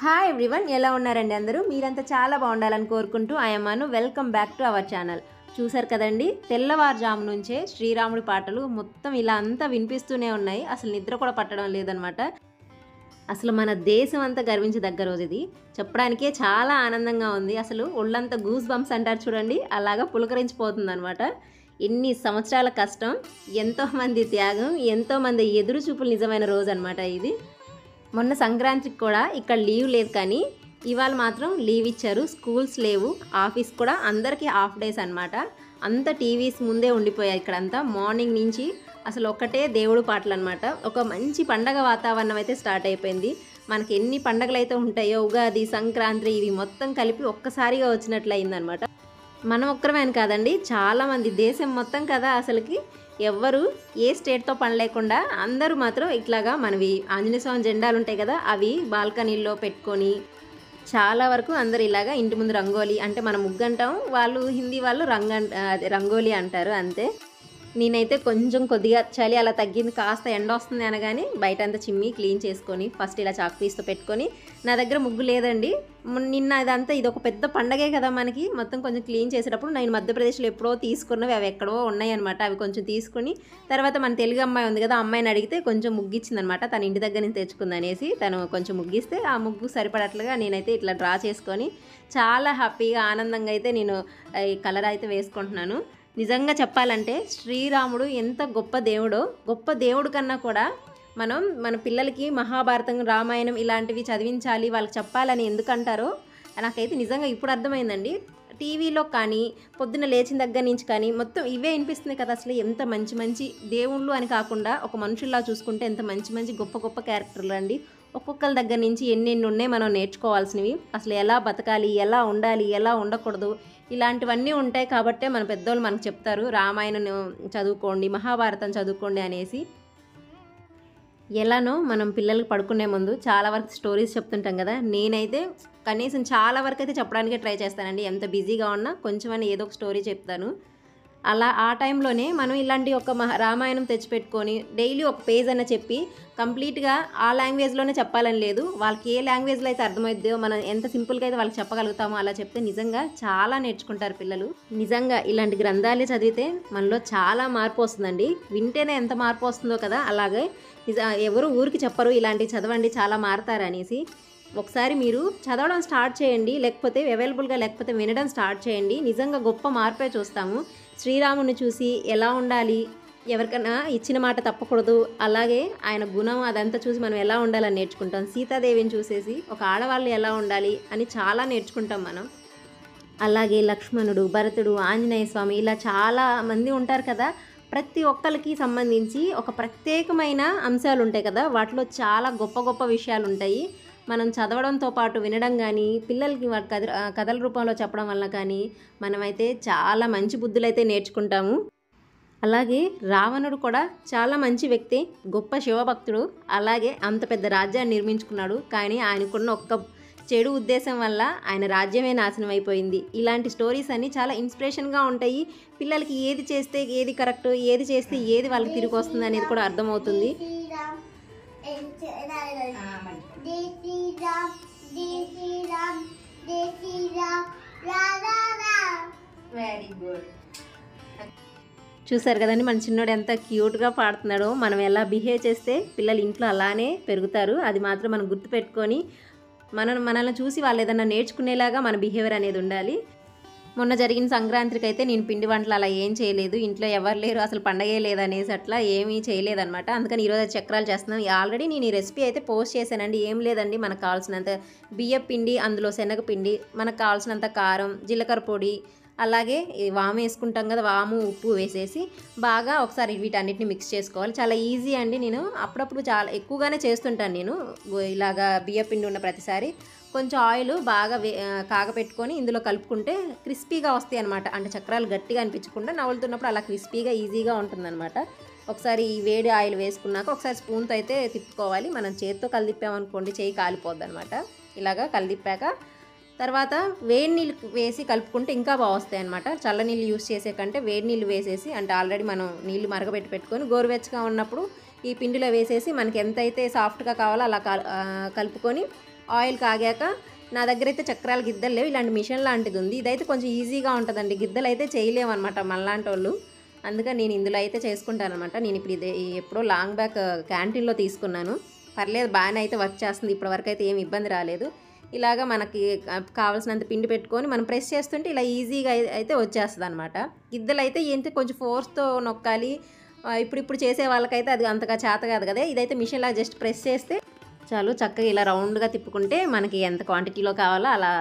Hi everyone, ఎలా ఉన్నారండి అందరూ? మీరంతా చాలా బాగుండాలని కోరుకుంటూ ఆయమ్మను welcome back to our channel. చూసారు కదండి, తెల్లవారుజాము నుంచే శ్రీరాముడి పాటలు మొత్తం ఇలా అంతా వినిపిస్తూనే ఉన్నాయి. అసలు నిద్ర కూడా పట్టడం లేదనమాట. అసలు మన దేశం అంతా గర్వించదగ్గ రోజు ఇది. చెప్పడానికే చాలా ఆనందంగా ఉంది. అసలు ఒళ్ళంతా గూస్ బంప్స్ అంటారు చూడండి, అలాగా పులకరించిపోతుంది అనమాట. ఎన్ని సంవత్సరాల కష్టం, ఎంతోమంది త్యాగం, ఎంతోమంది ఎదురు చూపులు నిజమైన రోజు అనమాట ఇది. మొన్న సంక్రాంతికి కూడా ఇక్కడ లీవ్ లేదు, కానీ ఇవాళ మాత్రం లీవ్ ఇచ్చారు. స్కూల్స్ లేవు, ఆఫీస్ కూడా అందరికీ హాఫ్ డేస్ అనమాట. అంత టీవీస్ ముందే ఉండిపోయాయి ఇక్కడంతా. మార్నింగ్ నుంచి అసలు ఒకటే దేవుడు పాటలు అనమాట. ఒక మంచి పండగ వాతావరణం అయితే స్టార్ట్ అయిపోయింది. మనకి ఎన్ని పండగలు అయితే ఉంటాయో, ఉగాది, సంక్రాంతి, ఇవి మొత్తం కలిపి ఒక్కసారిగా వచ్చినట్లు అయిందనమాట. మనం ఒక్కరమే అని కాదండి, చాలామంది దేశం మొత్తం కదా అసలుకి ఎవ్వరు ఏ స్టేట్తో పని లేకుండా అందరూ మాత్రం ఇట్లాగా మనవి ఆంజనేయ స్వామి జెండాలు ఉంటాయి కదా, అవి బాల్కనీల్లో పెట్టుకొని చాలా వరకు అందరు ఇలాగా ఇంటి ముందు రంగోలీ, అంటే మనం ముగ్గు అంటాం, వాళ్ళు హిందీ వాళ్ళు రంగోలీ అంటారు అంతే. నేనైతే కొంచెం కొద్దిగా చలి అలా తగ్గింది, కాస్త ఎండ వస్తుంది అనగానే బయట అంతా చిమ్మి క్లీన్ చేసుకొని ఫస్ట్ ఇలా చాక్ పీస్తో పెట్టుకొని, నా దగ్గర ముగ్గు లేదండి. నిన్న ఇదంతా ఇది ఒక పెద్ద పండగే కదా మనకి, మొత్తం కొంచెం క్లీన్ చేసేటప్పుడు నేను మధ్యప్రదేశ్లో ఎప్పుడో తీసుకున్నవి అవి ఎక్కడో ఉన్నాయి అనమాట. అవి కొంచెం తీసుకుని తర్వాత మన తెలుగు అమ్మాయి ఉంది కదా, అమ్మాయిని అడిగితే కొంచెం ముగ్గిచ్చిందనమాట. తన ఇంటి దగ్గర నుంచి తెచ్చుకుందనేసి తను కొంచెం ముగ్గిస్తే ఆ ముగ్గు సరిపడట్లుగా నేనైతే ఇట్లా డ్రా చేసుకొని చాలా హ్యాపీగా ఆనందంగా అయితే నేను ఈ కలర్ అయితే వేసుకుంటున్నాను. నిజంగా చెప్పాలంటే శ్రీరాముడు ఎంత గొప్ప దేవుడో, గొప్ప దేవుడు కన్నా కూడా మనం మన పిల్లలకి మహాభారతం, రామాయణం ఇలాంటివి చదివించాలి, వాళ్ళకి చెప్పాలని ఎందుకంటారో నాకైతే నిజంగా ఇప్పుడు అర్థమైందండి. టీవీలో కానీ పొద్దున్న లేచిన దగ్గర నుంచి కానీ మొత్తం ఇవే వినిపిస్తుంది కదా. అసలు ఎంత మంచి మంచి దేవుళ్ళు అని కాకుండా ఒక మనుషుల్లా చూసుకుంటే ఎంత మంచి మంచి గొప్ప గొప్ప క్యారెక్టర్లు అండి. ఒక్కొక్కరి దగ్గర నుంచి ఎన్నెన్ని ఉన్నాయి మనం నేర్చుకోవాల్సినవి. అసలు ఎలా బతకాలి, ఎలా ఉండాలి, ఎలా ఉండకూడదు, ఇలాంటివన్నీ ఉంటాయి. కాబట్టే మన పెద్దోళ్ళు మనకు చెప్తారు, రామాయణం చదువుకోండి, మహాభారతం చదువుకోండి అనేసి. ఎలానో మనం పిల్లలకి పడుకునే ముందు చాలా వరకు స్టోరీస్ చెప్తుంటాం కదా, నేనైతే కనీసం చాలా వరకు అయితే చెప్పడానికే ట్రై చేస్తానండి. ఎంత బిజీగా ఉన్నా కొంచెమని ఏదో ఒక స్టోరీ చెప్తాను. అలా ఆ టైంలోనే మనం ఇలాంటి ఒక రామాయణం తెచ్చిపెట్టుకొని డైలీ ఒక పేజ్ అన్న చెప్పి కంప్లీట్గా ఆ లాంగ్వేజ్లోనే చెప్పాలని లేదు, వాళ్ళకి ఏ లాంగ్వేజ్లో అయితే అర్థమవుతుందో మనం ఎంత సింపుల్గా అయితే వాళ్ళకి చెప్పగలుగుతామో అలా చెప్తే నిజంగా చాలా నేర్చుకుంటారు పిల్లలు. నిజంగా ఇలాంటి గ్రంథాలే చదివితే మనలో చాలా మార్పు వస్తుందండి. వింటేనే ఎంత మార్పు వస్తుందో కదా, అలాగే ఎవరు ఊరికి చెప్పరు ఇలాంటివి చదవండి చాలా మారుతారు అనేసి. ఒకసారి మీరు చదవడం స్టార్ట్ చేయండి, లేకపోతే అవైలబుల్గా లేకపోతే వినడం స్టార్ట్ చేయండి. నిజంగా గొప్ప మార్పే చూస్తాము. శ్రీరాముని చూసి ఎలా ఉండాలి, ఎవరికైనా ఇచ్చిన మాట తప్పకూడదు, అలాగే ఆయన గుణం అదంతా చూసి మనం ఎలా ఉండాలని నేర్చుకుంటాం. సీతాదేవిని చూసేసి ఒక ఆడవాళ్ళు ఎలా ఉండాలి అని చాలా నేర్చుకుంటాం మనం. అలాగే లక్ష్మణుడు, భరతుడు, ఆంజనేయ స్వామి, ఇలా చాలా మంది ఉంటారు కదా. ప్రతి ఒక్కరికి సంబంధించి ఒక ప్రత్యేకమైన అంశాలు ఉంటాయి కదా, వాటిలో చాలా గొప్ప గొప్ప విషయాలు ఉంటాయి. మనం చదవడంతో పాటు వినడం కానీ, పిల్లలకి కథల రూపంలో చెప్పడం వల్ల కానీ మనమైతే చాలా మంచి బుద్ధులు అయితే నేర్చుకుంటాము. అలాగే రావణుడు కూడా చాలా మంచి వ్యక్తి, గొప్ప శివభక్తుడు, అలాగే అంత పెద్ద రాజ్యాన్ని నిర్మించుకున్నాడు. కానీ ఆయనకున్న ఒక్క చెడు ఉద్దేశం వల్ల ఆయన రాజ్యమే నాశనం అయిపోయింది. ఇలాంటి స్టోరీస్ అన్నీ చాలా ఇన్స్పిరేషన్గా ఉంటాయి. పిల్లలకి ఏది చేస్తే ఏది కరెక్ట్, ఏది చేస్తే ఏది వాళ్ళకి తిరిగి వస్తుంది అనేది కూడా అర్థమవుతుంది. Very good. చూసారు కదండి మన చిన్నోడు ఎంత క్యూట్గా పాడుతున్నాడో. మనం ఎలా బిహేవ్ చేస్తే పిల్లలు ఇంట్లో అలానే పెరుగుతారు. అది మాత్రం మనం గుర్తుపెట్టుకొని మనల్ని చూసి వాళ్ళు ఏదన్నా నేర్చుకునేలాగా మన బిహేవియర్ అనేది ఉండాలి. మొన్న జరిగిన సంక్రాంతికి అయితే నేను పిండి వంటలు అలా ఏం చేయలేదు, ఇంట్లో ఎవరు లేరు, అసలు పండగే లేదనేసి అట్లా ఏమీ చేయలేదన్నమాట. అందుకని ఈరోజు చక్రాలు చేస్తున్నాను. ఆల్రెడీ నేను ఈ రెసిపీ అయితే పోస్ట్ చేశానండి. ఏం లేదండి, మనకు కావాల్సినంత బియ్యం పిండి, అందులో శనగపిండి, మనకు కావాల్సినంత కారం, జీలకర్ర పొడి, అలాగే వాము వేసుకుంటాం కదా, వాము, ఉప్పు వేసేసి బాగా ఒకసారి వీటన్నిటిని మిక్స్ చేసుకోవాలి. చాలా ఈజీ అండి. నేను అప్పుడప్పుడు చాలా ఎక్కువగానే చేస్తుంటాను. నేను ఇలాగా బియ్యం పిండి ఉన్న ప్రతిసారి కొంచెం ఆయిల్ బాగా కాగపెట్టుకొని ఇందులో కలుపుకుంటే క్రిస్పీగా వస్తాయి అనమాట. అంటే చక్రాలు గట్టిగా అనిపించకుండా నవ్వులుతున్నప్పుడు అలా క్రిస్పీగా ఈజీగా ఉంటుందన్నమాట. ఒకసారి ఈ వేడి ఆయిల్ వేసుకున్నాక ఒకసారి స్పూన్తో అయితే తిప్పుకోవాలి. మనం చేతితో కలిదిప్పామనుకోండి చేయి కాలిపోద్ది అనమాట. ఇలాగా కలిదిప్పాక తర్వాత వేడి నీళ్ళు వేసి కలుపుకుంటే ఇంకా బాగా వస్తాయి అనమాట. చల్ల నీళ్ళు యూస్ చేసే కంటే వేడి నీళ్ళు వేసేసి, అంటే ఆల్రెడీ మనం నీళ్ళు మరగబెట్టుకొని గోరువెచ్చగా ఉన్నప్పుడు ఈ పిండిలో వేసేసి మనకి ఎంతైతే సాఫ్ట్గా కావాలో అలా కలుపుకొని ఆయిల్ కాగాక నా దగ్గర అయితే చక్రాల గిద్దలు లేవు, ఇలాంటి మిషన్ లాంటిది ఉంది. ఇదైతే కొంచెం ఈజీగా ఉంటుందండి, గిద్దలు అయితే చేయలేమన్నమాట మనలాంటి వాళ్ళు. అందుకని నేను ఇందులో అయితే చేసుకుంటానమాట. నేను ఇప్పుడు ఇది ఎప్పుడో లాంగ్ బ్యాక్ క్యాంటీన్లో తీసుకున్నాను. పర్లేదు, బాగానే అయితే వర్క్ చేస్తుంది. ఇప్పటివరకు అయితే ఏమి ఇబ్బంది రాలేదు. ఇలాగ మనకి కావాల్సినంత పిండి పెట్టుకొని మనం ప్రెస్ చేస్తుంటే ఇలా ఈజీగా అయితే వచ్చేస్తుంది అనమాట. గిద్దలు అయితే ఏంటి కొంచెం ఫోర్స్తో నొక్కాలి. ఇప్పుడు చేసే వాళ్ళకైతే అది అంతగా చేత కాదు కదా. ఇదైతే మిషన్లా జస్ట్ ప్రెస్ చేస్తే చాలు, చక్కగా ఇలా రౌండ్గా తిప్పుకుంటే మనకి ఎంత క్వాంటిటీలో కావాలో అలా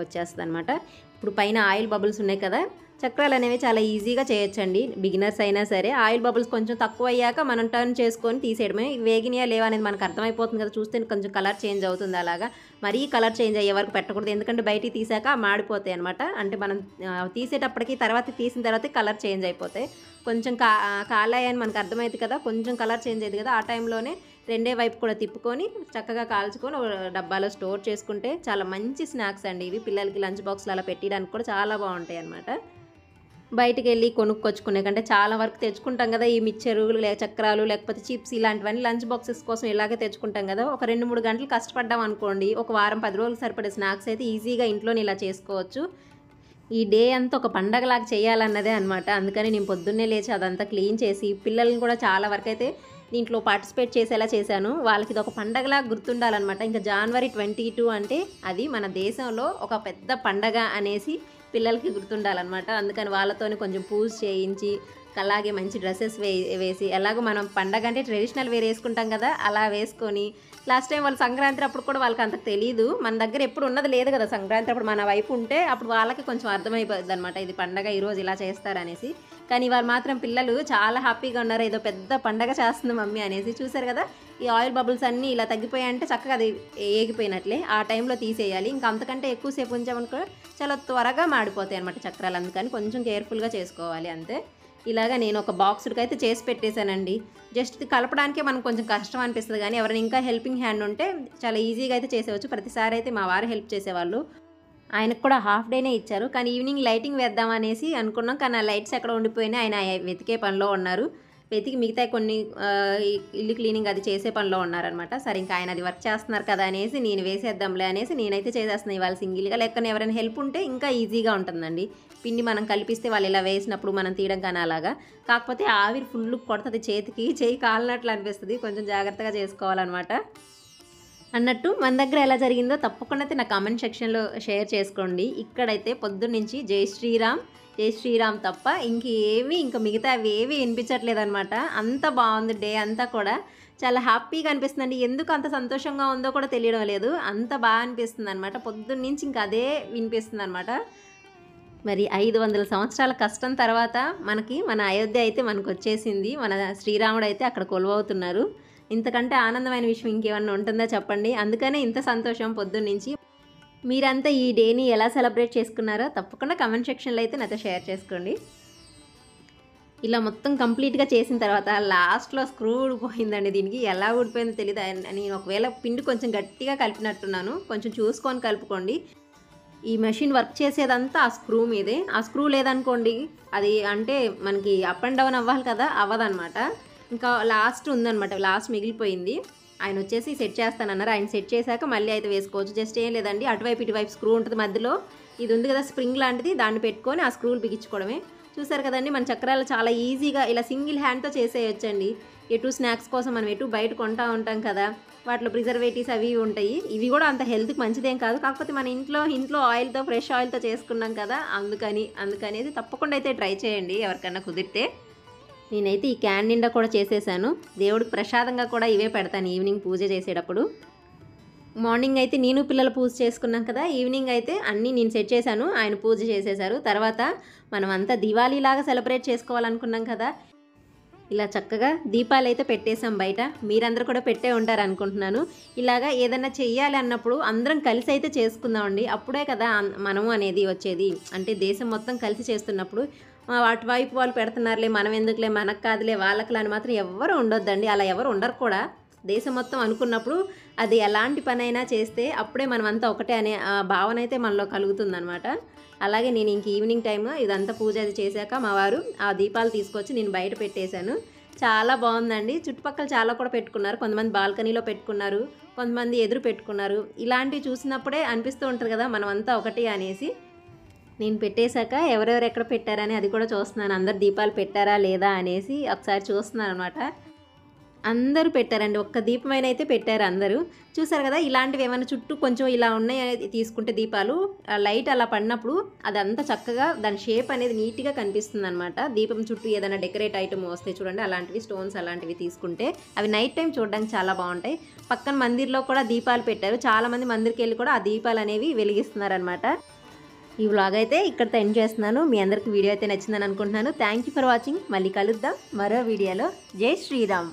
వచ్చేస్తుంది అనమాట. ఇప్పుడు పైన ఆయిల్ బబుల్స్ ఉన్నాయి కదా, చక్రాలు అనేవి చాలా ఈజీగా చేయొచ్చండి, బిగినర్స్ అయినా సరే. ఆయిల్ బబుల్స్ కొంచెం తక్కువ అయ్యాక మనం టర్న్ చేసుకొని తీసేయడమే. వేగినాయా లేవా అనేది మనకు అర్థమైపోతుంది కదా, చూస్తే కొంచెం కలర్ చేంజ్ అవుతుంది. అలాగా మరీ కలర్ చేంజ్ అయ్యే వరకు పెట్టకూడదు, ఎందుకంటే బయటికి తీసాక మాడిపోతాయి అనమాట. అంటే మనం తీసేటప్పటికి తీసిన తర్వాత కలర్ చేంజ్ అయిపోతాయి. కొంచెం కాలాయని మనకు అర్థమైంది కదా, కొంచెం కలర్ చేంజ్ అయ్యింది కదా, ఆ టైంలోనే రెండే వైపు కూడా తిప్పుకొని చక్కగా కాల్చుకొని డబ్బాలో స్టోర్ చేసుకుంటే చాలా మంచి స్నాక్స్ అండి ఇవి. పిల్లలకి లంచ్ బాక్స్లో అలా పెట్టడానికి కూడా చాలా బాగుంటాయి అనమాట. బయటికి వెళ్ళి కొనుక్కొచ్చుకునే కంటే చాలా వరకు తెచ్చుకుంటాం కదా, ఈ మిక్చరు చక్రాలు లేకపోతే చిప్స్ ఇలాంటివన్నీ లంచ్ బాక్సెస్ కోసం ఇలాగే తెచ్చుకుంటాం కదా. ఒక 2-3 గంటలు కష్టపడ్డాం అనుకోండి, ఒక వారం 10 రోజులు సరిపడే స్నాక్స్ అయితే ఈజీగా ఇంట్లోనే ఇలా చేసుకోవచ్చు. ఈ డే అంతా ఒక పండగలాగా చేయాలన్నదే అనమాట. అందుకని నేను పొద్దున్నే లేచి అదంతా క్లీన్ చేసి పిల్లల్ని కూడా చాలా వరకు అయితే దీంట్లో పార్టిసిపేట్ చేసేలా చేశాను. వాళ్ళకి ఇది ఒక పండగలాగా గుర్తుండాలన్నమాట. ఇంకా January 22 అంటే అది మన దేశంలో ఒక పెద్ద పండగ అనేసి పిల్లలకి గుర్తుండాలన్నమాట. అందుకని వాళ్ళతోని కొంచెం పూజ చేయించి అలాగే మంచి డ్రెస్సెస్ వేసి ఎలాగో మనం పండగ అంటే ట్రెడిషనల్ వేర్ వేసుకుంటాం కదా, అలా వేసుకొని లాస్ట్ టైం వాళ్ళు సంక్రాంతి అప్పుడు కూడా వాళ్ళకి అంత తెలియదు, మన దగ్గర ఎప్పుడు ఉన్నది లేదు కదా సంక్రాంతి అప్పుడు మన వైపు ఉంటే అప్పుడు వాళ్ళకి కొంచెం అర్థమైపోద్ది అనమాట, ఇది పండగ ఈరోజు ఇలా చేస్తారనేసి. కానీ వారు మాత్రం పిల్లలు చాలా హ్యాపీగా ఉన్నారు, ఏదో పెద్ద పండగ చేస్తుంది మమ్మీ అనేసి. చూసారు కదా, ఈ ఆయిల్ బబుల్స్ అన్నీ ఇలా తగ్గిపోయాయంటే చక్కగా అది ఏగిపోయినట్లే. ఆ టైంలో తీసేయాలి, ఇంకా అంతకంటే ఎక్కువసేపు ఉంచామనుకో చాలా త్వరగా మాడిపోతాయి అనమాట చక్రాలు. అందుకని కొంచెం కేర్ఫుల్గా చేసుకోవాలి అంతే. ఇలాగా నేను ఒక బాక్స్కి అయితే చేసి పెట్టేశానండి. జస్ట్ కలపడానికే మనకు కొంచెం కష్టం అనిపిస్తుంది, కానీ ఎవరైనా ఇంకా హెల్పింగ్ హ్యాండ్ ఉంటే చాలా ఈజీగా అయితే చేసేవచ్చు. ప్రతిసారి అయితే మా వారు హెల్ప్ చేసేవాళ్ళు, ఆయనకు కూడా హాఫ్ డేనే ఇచ్చారు. కానీ ఈవినింగ్ లైటింగ్ వేద్దామనేసి అనుకున్నాం, కానీ ఆ లైట్స్ ఎక్కడ ఉండిపోయినాయి, ఆయన వెతికే పనిలో ఉన్నారు. వెతికి మిగతా కొన్ని ఇల్లు క్లీనింగ్ అది చేసే పనిలో ఉన్నారనమాట. సరే ఇంకా ఆయన అది వర్క్ చేస్తున్నారు కదా అనేసి నేను వేసేద్దాంలే అనేసి నేనైతే చేసేస్తున్నాను ఇవాళ సింగిల్గా. లేకపోతే ఎవరైనా హెల్ప్ ఉంటే ఇంకా ఈజీగా ఉంటుందండి. పిండి మనం కలిపిస్తే వాళ్ళు ఇలా వేసినప్పుడు మనం తీయడం కానీ అలాగా. కాకపోతే ఆవిరి ఫుల్ కొడుతుంది చేతికి, చేయి కాలినట్లు అనిపిస్తుంది, కొంచెం జాగ్రత్తగా చేసుకోవాలన్నమాట. అన్నట్టు మన దగ్గర ఎలా జరిగిందో తప్పకుండా అయితే నా కామెంట్ సెక్షన్లో షేర్ చేసుకోండి. ఇక్కడైతే పొద్దున్నుంచి జై శ్రీరామ్ తప్ప ఇంకా మిగతా అవి ఏవి వినిపించట్లేదు అనమాట. అంత బాగుంది డే అంతా కూడా, చాలా హ్యాపీగా అనిపిస్తుందండి. ఎందుకు అంత సంతోషంగా ఉందో కూడా తెలియడం లేదు, అంత బాగా అనిపిస్తుంది అనమాట. పొద్దున్నుంచి ఇంకా అదే వినిపిస్తుంది అనమాట. మరి 500 సంవత్సరాల కష్టం తర్వాత మన అయోధ్య అయితే మనకు వచ్చేసింది. మన శ్రీరాముడు అయితే అక్కడ కొలువవుతున్నారు. ఇంతకంటే ఆనందమైన విషయం ఇంకేమన్నా ఉంటుందా చెప్పండి. అందుకనే ఇంత సంతోషం పొద్దున్నుంచి. మీరంతా ఈ డేని ఎలా సెలబ్రేట్ చేసుకున్నారో తప్పకుండా కమెంట్ సెక్షన్లో అయితే నాతో షేర్ చేసుకోండి. ఇలా మొత్తం కంప్లీట్గా చేసిన తర్వాత లాస్ట్లో స్క్రూ ఊడిపోయిందండి. దీనికి ఎలా ఊడిపోయిందో తెలియదు. నేను ఒకవేళ పిండి కొంచెం గట్టిగా కలిపినట్టున్నాను, కొంచెం చూసుకొని కలుపుకోండి. ఈ మెషిన్ వర్క్ చేసేదంతా ఆ స్క్రూ మీదే. ఆ స్క్రూ లేదనుకోండి అది అంటే మనకి అప్ అండ్ డౌన్ అవ్వాలి కదా, అవ్వదనమాట. ఇంకా లాస్ట్ ఉందనమాట, లాస్ట్ మిగిలిపోయింది. ఆయన వచ్చేసి సెట్ చేస్తానన్నారు. ఆయన సెట్ చేశాక మళ్ళీ అయితే వేసుకోవచ్చు. జస్ట్ ఏం లేదండి, అటువైపు ఇటువైపు స్క్రూ ఉంటుంది, మధ్యలో ఇది ఉంది కదా స్ప్రింగ్ లాంటిది, దాన్ని పెట్టుకొని ఆ స్క్రూలు బిగించుకోవడమే. చూసారు కదండి, మన చక్రాలు చాలా ఈజీగా ఇలా సింగిల్ హ్యాండ్తో చేసేయచ్చండి. ఎటు స్నాక్స్ కోసం మనం ఎటు బయట కొంటా ఉంటాం కదా, వాటిలో ప్రిజర్వేటివ్స్ అవి ఉంటాయి. ఇవి కూడా అంత హెల్త్కి మంచిదేం కాదు, కాకపోతే మన ఇంట్లో ఆయిల్తో ఫ్రెష్ ఆయిల్తో చేసుకున్నాం కదా, అందుకనేది తప్పకుండా అయితే ట్రై చేయండి ఎవరికన్నా కుదిరితే. నేనైతే ఈ క్యాన్ నిండా కూడా చేసేసాను. దేవుడికి ప్రసాదంగా కూడా ఇవే పెడతాను ఈవినింగ్ పూజ చేసేటప్పుడు. మార్నింగ్ అయితే నేను పిల్లలు పూజ చేసుకున్నాం కదా, ఈవినింగ్ అయితే అన్నీ నేను సెట్ చేశాను, ఆయన పూజ చేసేశారు. తర్వాత మనం అంతా దివాళీలాగా సెలబ్రేట్ చేసుకోవాలనుకున్నాం కదా, ఇలా చక్కగా దీపాలు అయితే పెట్టేశాం బయట. మీరందరూ కూడా పెట్టే ఉంటారు అనుకుంటున్నాను. ఇలాగా ఏదన్నా చెయ్యాలి అన్నప్పుడు అందరం కలిసి అయితే చేసుకుందామండి, అప్పుడే కదా మనము అనేది వచ్చేది. అంటే దేశం మొత్తం కలిసి చేస్తున్నప్పుడు వాటి వైపు వాళ్ళు పెడుతున్నారులే, మనం ఎందుకులే, మనకు కాదులే, వాళ్ళకి అని మాత్రం ఎవరు ఉండొద్దండి. అలా ఎవరు ఉండరు కూడా. దేశం మొత్తం అనుకున్నప్పుడు అది ఎలాంటి పనైనా చేస్తే అప్పుడే మనం అంతా ఒకటే అనే భావన అయితే మనలో కలుగుతుందనమాట. అలాగే నేను ఇంక ఈవినింగ్ టైమ్ ఇదంతా పూజ అది చేశాక మా వారు ఆ దీపాలు తీసుకొచ్చి నేను బయట పెట్టేశాను. చాలా బాగుందండి. చుట్టుపక్కల చాలా కూడా పెట్టుకున్నారు. కొంతమంది బాల్కనీలో పెట్టుకున్నారు, కొంతమంది ఎదురు పెట్టుకున్నారు. ఇలాంటివి చూసినప్పుడే అనిపిస్తూ ఉంటుంది కదా మనమంతా ఒకటి అనేసి. నేను పెట్టేశాక ఎవరెవరు ఎక్కడ పెట్టారని అది కూడా చూస్తున్నాను. అందరు దీపాలు పెట్టారా లేదా అనేసి ఒకసారి చూస్తున్నాను అనమాట. అందరూ పెట్టారండి. ఒక్క దీపమైన అయితే పెట్టారు అందరూ. చూసారు కదా, ఇలాంటివి ఏమైనా చుట్టూ కొంచెం ఇలా ఉన్నాయి తీసుకుంటే దీపాలు లైట్ అలా పడినప్పుడు అదంతా చక్కగా దాని షేప్ అనేది నీట్గా కనిపిస్తుంది అనమాట. దీపం చుట్టూ ఏదైనా డెకరేట్ ఐటమ్ వస్తే చూడండి, అలాంటివి స్టోన్స్ అలాంటివి తీసుకుంటే అవి నైట్ టైం చూడడానికి చాలా బాగుంటాయి. పక్కన మందిర్లో కూడా దీపాలు పెట్టారు. చాలామంది మందిర్కి వెళ్ళి కూడా ఆ దీపాలు అనేవి వెలిగిస్తున్నారనమాట. ఈ వ్లాగ్ అయితే ఇక్కడితో ఎండ్ చేస్తున్నాను. మీ అందరికి వీడియో అయితే నచ్చిందని అనుకుంటున్నాను. Thank you for watching. మళ్ళీ కలుద్దాం మరో వీడియోలో. జై శ్రీరామ్.